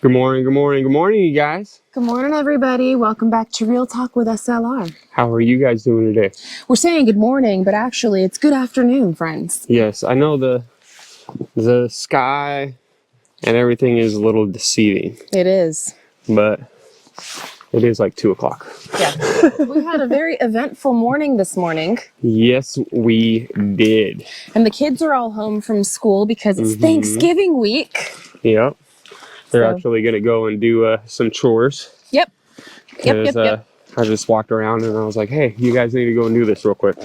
Good morning, good morning, good morning, you guys. Good morning, everybody. Welcome back to Real Talk with SLR. How are you guys doing today? We're saying good morning, but actually it's good afternoon, friends. Yes, I know the sky and everything is a little deceiving. It is. But it is like 2 o'clock. Yeah. We had a very eventful morning this morning. Yes, we did. And the kids are all home from school because it's Thanksgiving week. Yep. They're actually going to go and do some chores. Yep. I just walked around and I was like, hey, you guys need to go and do this real quick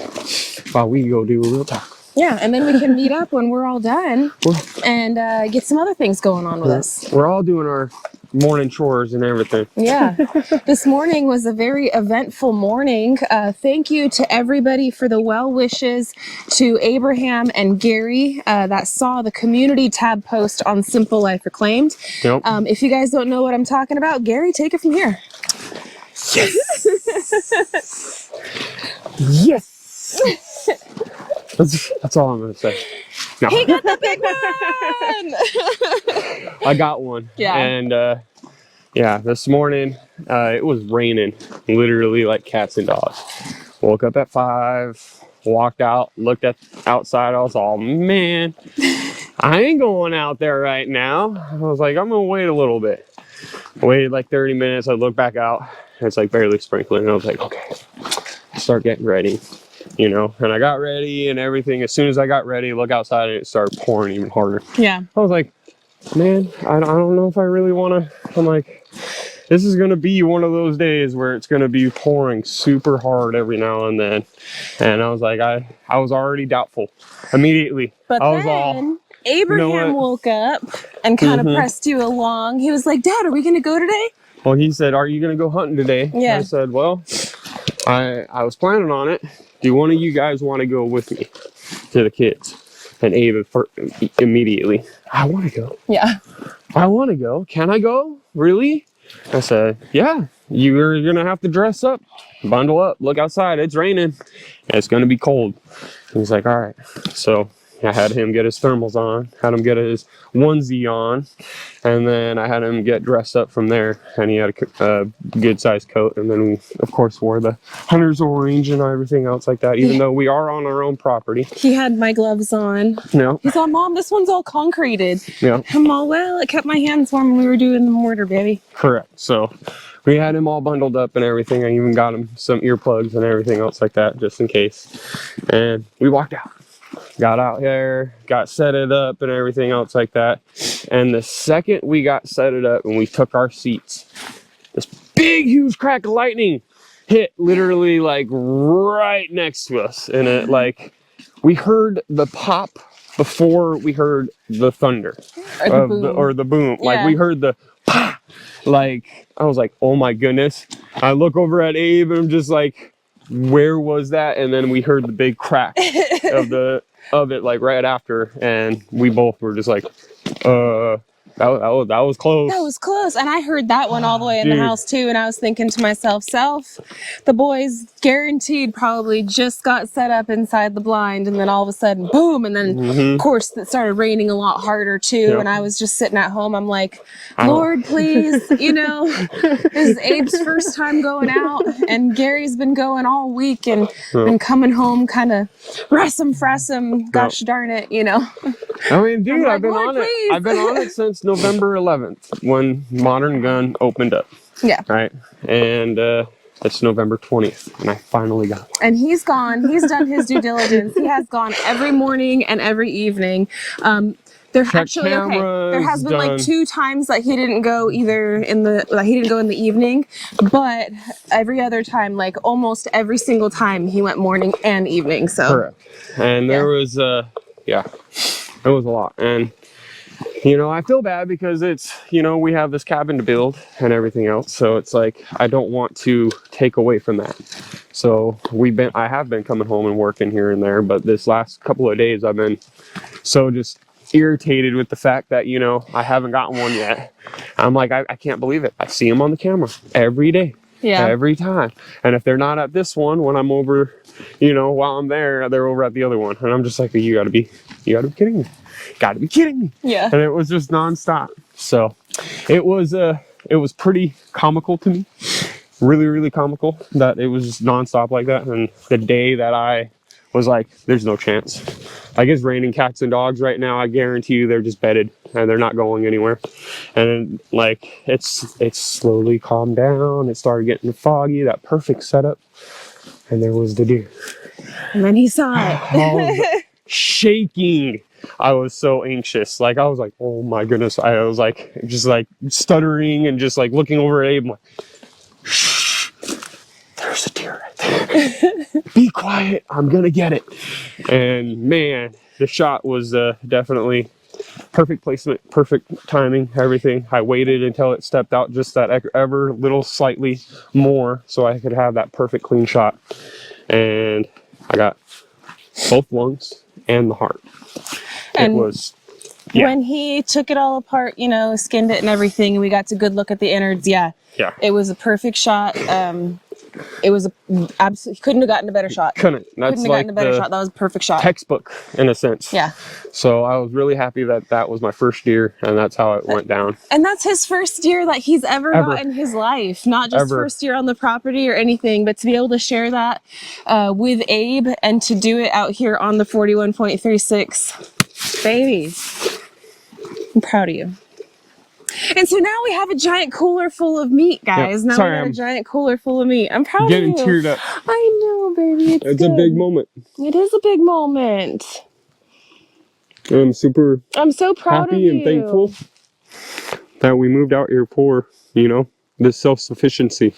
while we go do a real talk. Yeah, and then we can meet up when we're all done and get some other things going on with us. We're all doing our morning chores and everything. Yeah. This morning was a very eventful morning. Thank you to everybody for the well wishes, to Abraham and Gary that saw the community tab post on SimpleLifeReclaimed. Yep. If you guys don't know what I'm talking about, Gary, take it from here. Yes. Yes. That's all I'm going to say. No. He got the big one! I got one. Yeah. And yeah, this morning it was raining, literally like cats and dogs. Woke up at 5, walked out, looked at outside. I was all, man, I ain't going out there right now. I was like, I'm going to wait a little bit. I waited like 30 minutes. I looked back out. It's like barely sprinkling. And I was like, okay, start getting ready. You know, and I got ready and everything. As soon as I got ready, look outside and it started pouring even harder. Yeah. I was like, man, I don't know if I really want to. I'm like, this is going to be one of those days where it's going to be pouring super hard every now and then. And I was like, I was already doubtful immediately. But I was then Abraham woke up and kind of pressed you along. He was like, Dad, are we going to go today? Well, he said, are you going to go hunting today? Yeah. I said, well, I was planning on it. Do one of you guys want to go with me to the kids? And Abe immediately, I want to go. Yeah. I want to go. Can I go? Really? I said, yeah, you're going to have to dress up, bundle up, look outside. It's raining. It's going to be cold. He's like, all right. So I had him get his thermals on, had him get his onesie on, and then I had him get dressed up from there. And he had a good sized coat. And then we, of course, wore the hunter's orange and everything else like that, even though we are on our own property. He had my gloves on. No. He's all, Mom, this one's all concreted. Yeah. I'm all, well, it kept my hands warm when we were doing the mortar, baby. Correct. So we had him all bundled up and everything. I even got him some earplugs and everything else like that, just in case. And we walked out. Got out there, got set it up and everything else like that. And the second we got set it up and we took our seats, this big, huge crack of lightning hit literally like right next to us. And it like, we heard the pop before we heard the thunder or the boom. Yeah. Like we heard the pah. Like, I was like, oh my goodness. I look over at Abe and I'm just like, where was that? And then we heard the big crack of it like right after, and we both were just like, that was close. That was close. And I heard that one all the way in the house too. And I was thinking to myself, the boys guaranteed probably just got set up inside the blind. And then all of a sudden, boom. And then of course it started raining a lot harder too. Yep. And I was just sitting at home. I'm like, Lord, please, you know, this is Abe's first time going out. And Gary's been going all week and been coming home kind of fressum, gosh darn it, you know. I mean, dude, like, I've been on it. I've been on it since November 11th when Modern Gun opened up. Yeah. Right. And it's November 20th, and I finally got one. And he's gone. He's done his due diligence. He has gone every morning and every evening. There has been like 2 times that he didn't go he didn't go in the evening, but every other time, like almost every single time, he went morning and evening. So correct. And there was it was a lot. And you know, I feel bad because it's, you know, we have this cabin to build and everything else. So it's like, I don't want to take away from that. So I have been coming home and working here and there, but this last couple of days I've been so just irritated with the fact that, you know, I haven't gotten one yet. I'm like, I can't believe it. I see them on the camera every day. Yeah. Every time. And if they're not at this one, when I'm over, you know, while I'm there, they're over at the other one. And I'm just like, you gotta be kidding me. Gotta be kidding me. Yeah. And it was just nonstop. So It was pretty comical to me. Really, really comical that it was just nonstop like that. And the day that I was like, there's no chance. Like, it's raining cats and dogs right now. I guarantee you they're just bedded and they're not going anywhere. And like, it's slowly calmed down. It started getting foggy, that perfect setup. And there was the deer. And then he saw it. I was shaking. I was so anxious. Like, I was like, oh my goodness. I was like, just like stuttering and just like looking over at Abe. I'm like, shh, there's a deer right there. Be quiet. I'm going to get it. And man, the shot was definitely perfect placement, perfect timing, everything. I waited until it stepped out just that ever little slightly more so I could have that perfect clean shot. And I got both lungs and the heart. And it was, yeah. When he took it all apart, you know, skinned it and everything, and we got to good look at the innards, yeah. It was a perfect shot. It was absolutely, couldn't have gotten a better shot. Couldn't have gotten a better shot. That was a perfect shot. Textbook, in a sense. Yeah. So I was really happy that that was my first deer, and that's how it went down. And that's his first deer that he's ever got in his life. Not just first deer on the property or anything, but to be able to share that with Abe and to do it out here on the 41.36. Baby, I'm proud of you. And so now we have a giant cooler full of meat, guys. Yep. Now we got a giant cooler full of meat. I'm proud of you. Getting teared up. I know, baby. It's a big moment. It is a big moment. I'm so proud happy of you. and thankful that we moved out here for, you know, this self-sufficiency,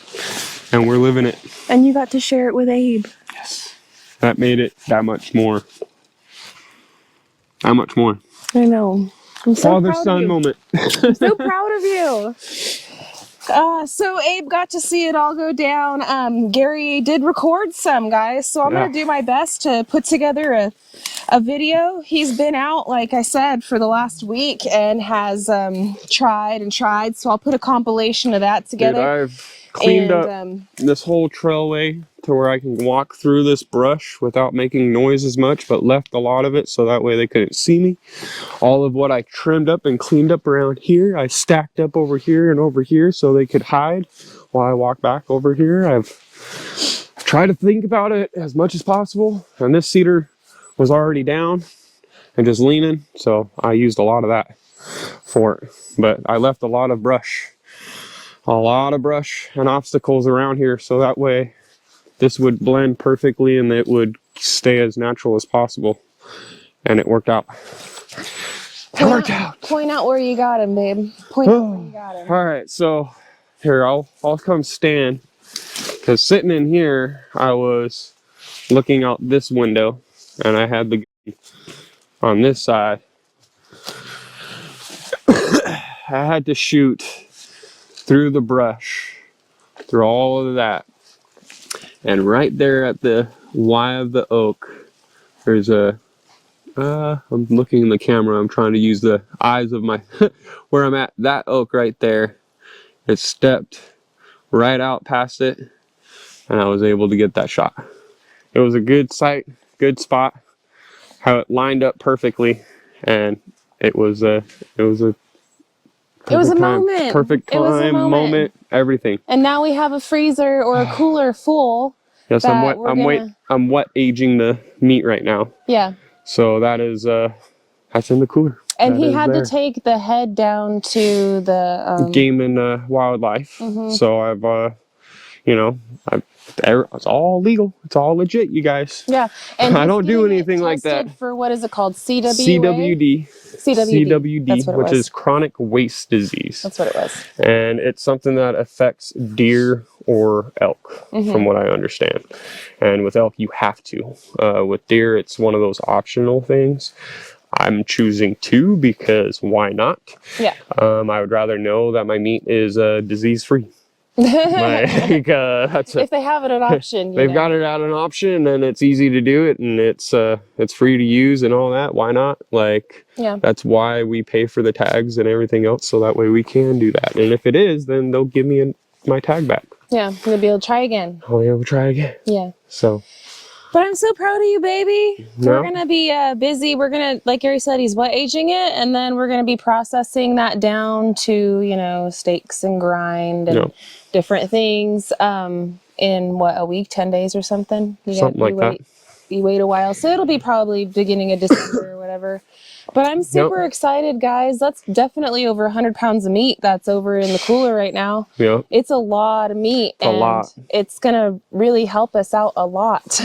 and we're living it. And you got to share it with Abe. Yes. That made it that much more. That much more. I know. I'm so Father-son moment. I'm so proud of you. So Abe got to see it all go down. Gary did record some, guys, so I'm going to do my best to put together a video. He's been out, like I said, for the last week and has tried and tried, so I'll put a compilation of that together. Dude, I've cleaned up this whole trailway to where I can walk through this brush without making noise as much, but left a lot of it so that way they couldn't see me. All of what I trimmed up and cleaned up around here, I stacked up over here and over here so they could hide while I walk back over here. I've tried to think about it as much as possible, and this cedar was already down and just leaning, so I used a lot of that for it. But I left a lot of brush and obstacles around here so that way this would blend perfectly and it would stay as natural as possible. And it worked out. Point out where you got him, babe. Point out where you got him. All right, so here I'll come stand, because sitting in here I was looking out this window and I had the gun on this side. I had to shoot through the brush, through all of that. And right there at the Y of the oak, there's a, I'm looking in the camera, I'm trying to use the eyes of my, where I'm at, that oak right there. It stepped right out past it, and I was able to get that shot. It was a good sight, good spot, how it lined up perfectly, and it was a moment. Perfect time, moment, everything. And now we have a freezer or a cooler full. Yes, I'm wet aging the meat right now. Yeah. So that is that's in the cooler. And he had to take the head down to the Game and Wildlife. So I've it's all legal. It's all legit, you guys. Yeah. And I don't do anything like that. For what is it called? CWD. CWD, which is chronic waste disease. That's what it was. And it's something that affects deer or elk, from what I understand. And with elk, you have to. With deer, it's one of those optional things. I'm choosing to because why not? Yeah. I would rather know that my meat is disease-free. If they have it an option, they've got it at an option, and it's easy to do it, and it's free to use and all that. Why not? That's why we pay for the tags and everything else, so that way we can do that. And if it is, then they'll give me my tag back. Yeah, you'll be able to try again. I'll be able to try again. Yeah. So. But I'm so proud of you, baby. Yeah. We're gonna be busy. We're gonna, like Gary said, he's wet aging it, and then we're gonna be processing that down to, you know, steaks and grind and different things. In what, a week, 10 days or something? Something like that. You wait a while, so it'll be probably beginning of December or whatever. But I'm super excited, guys. That's definitely over 100 pounds of meat that's over in the cooler right now. Yeah. It's a lot of meat, and it's gonna really help us out a lot.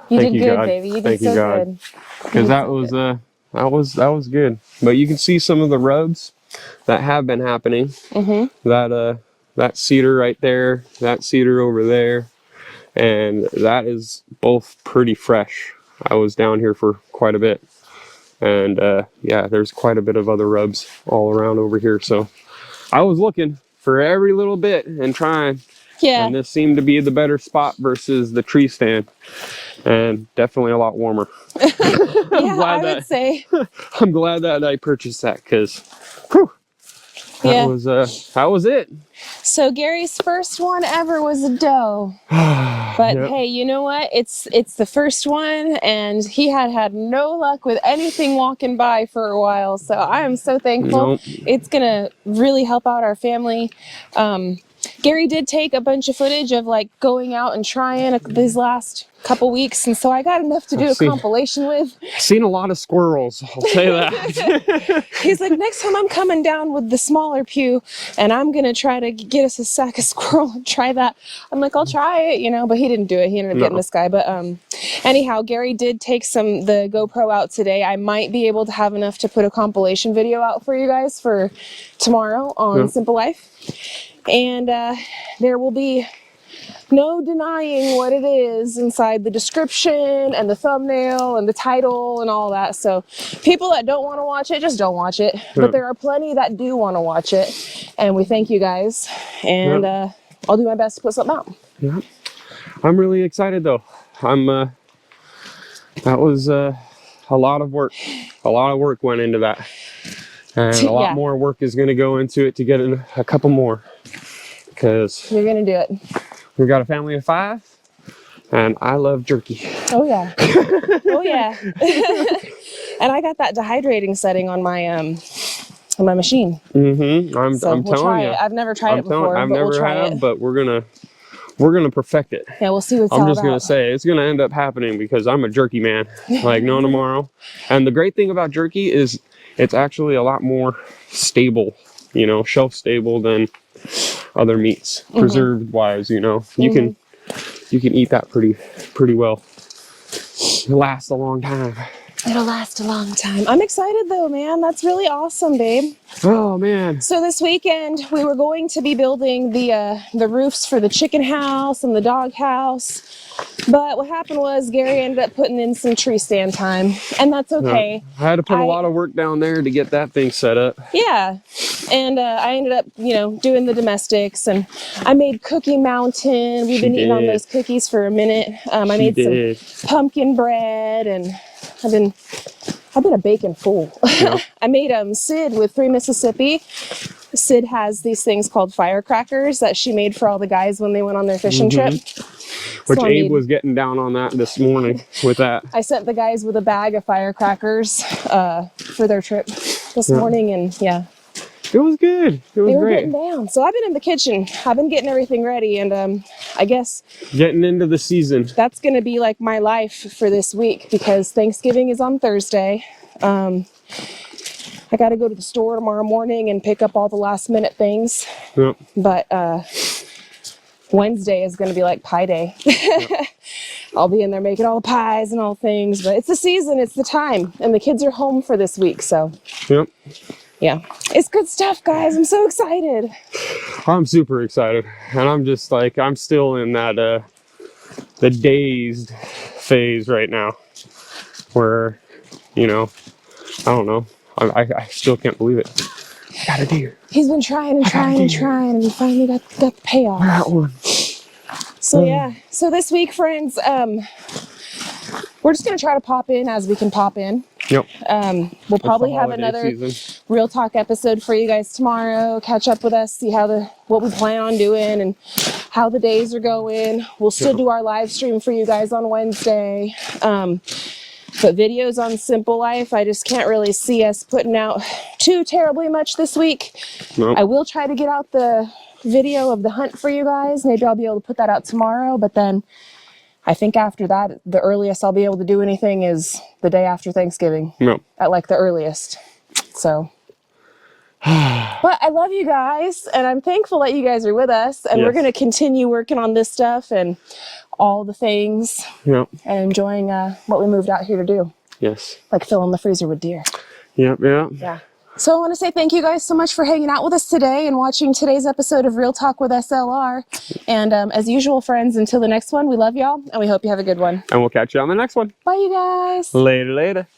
You did good, baby. You did so good. Because that was good. But you can see some of the rubs that have been happening. That cedar right there, that cedar over there, and that is both pretty fresh. I was down here for quite a bit, and yeah, there's quite a bit of other rubs all around over here. So I was looking for every little bit and trying. Yeah. And this seemed to be the better spot versus the tree stand, and definitely a lot warmer. I would say. I'm glad that I purchased that, because that was it. So Gary's first one ever was a doe. But hey, you know what? It's the first one, and he had no luck with anything walking by for a while. So I am so thankful. It's gonna really help out our family. Gary did take a bunch of footage of like going out and trying these last couple weeks, and so I got enough to do a compilation with. Seen a lot of squirrels, I'll say that. He's like, next time I'm coming down with the smaller pew, and I'm gonna try to get us a sack of squirrel and try that. I'm like, I'll try it, you know, but he didn't do it. He ended up getting this guy. But anyhow, Gary did take the GoPro out today. I might be able to have enough to put a compilation video out for you guys for tomorrow on Simple Life. And there will be no denying what it is inside the description and the thumbnail and the title and all that. So people that don't want to watch it, just don't watch it. But there are plenty that do want to watch it. And we thank you guys. And I'll do my best to put something out. Yeah. I'm really excited though. That was a lot of work. A lot of work went into that. And a lot more work is going to go into it to get a couple more. Because you're going to do it. We've got a family of 5, and I love jerky. Oh, yeah. Oh, yeah. And I got that dehydrating setting on my machine. I'm telling you. I've never tried it before. I've never had, but we're gonna perfect it. Yeah, we'll see what's I'm just gonna say it's gonna end up happening, because I'm a jerky man, like no tomorrow. And the great thing about jerky is it's actually a lot more stable, you know, shelf stable than other meats, preserved wise. You know, you can eat that pretty well. It'll last a long time. It'll last a long time. I'm excited though, man. That's really awesome, babe. Oh man. So this weekend we were going to be building the roofs for the chicken house and the dog house. But what happened was Gary ended up putting in some tree stand time, and that's okay. I had to put a lot of work down there to get that thing set up. Yeah. And I ended up, you know, doing the domestics, and I made Cookie Mountain. We've been eating on those cookies for a minute. I made some pumpkin bread, and I've been a bacon fool. Yeah. I made Sid with 3 Mississippi. Sid has these things called firecrackers that she made for all the guys when they went on their fishing trip. Which Abe was getting down on that this morning with that. I sent the guys with a bag of firecrackers for their trip this morning, and it was good. It was they were great. getting down. So I've been in the kitchen. I've been getting everything ready, and I guess getting into the season. That's gonna be like my life for this week, because Thanksgiving is on Thursday. I got to go to the store tomorrow morning and pick up all the last minute things. Yep. But Wednesday is going to be like pie day. Yep. I'll be in there making all the pies and all things, but it's the season, it's the time, and the kids are home for this week, so. Yep. Yeah, it's good stuff, guys. I'm so excited. I'm super excited, and I'm just like, I'm still in that the dazed phase right now, where, you know, I don't know. I still can't believe it. Got a deer. He's been trying and trying and trying, and we finally got the payoff. That one. So yeah. So this week, friends, we're just gonna try to pop in as we can pop in. Yep. We'll probably have another Real Talk episode for you guys tomorrow. Catch up with us, see how what we plan on doing, and how the days are going. We'll still do our live stream for you guys on Wednesday. But videos on Simple Life, I just can't really see us putting out too terribly much this week. Nope. I will try to get out the video of the hunt for you guys. Maybe I'll be able to put that out tomorrow, but then I think after that, the earliest I'll be able to do anything is the day after Thanksgiving. Nope. At like the earliest. So, but I love you guys, and I'm thankful that you guys are with us, and we're going to continue working on this stuff and all the things, and enjoying what we moved out here to do. Yes. Like filling the freezer with deer. Yep, yeah. Yeah. So I want to say thank you guys so much for hanging out with us today and watching today's episode of Real Talk with SLR. And as usual, friends, until the next one, we love y'all, and we hope you have a good one. And we'll catch you on the next one. Bye, you guys. Later, later.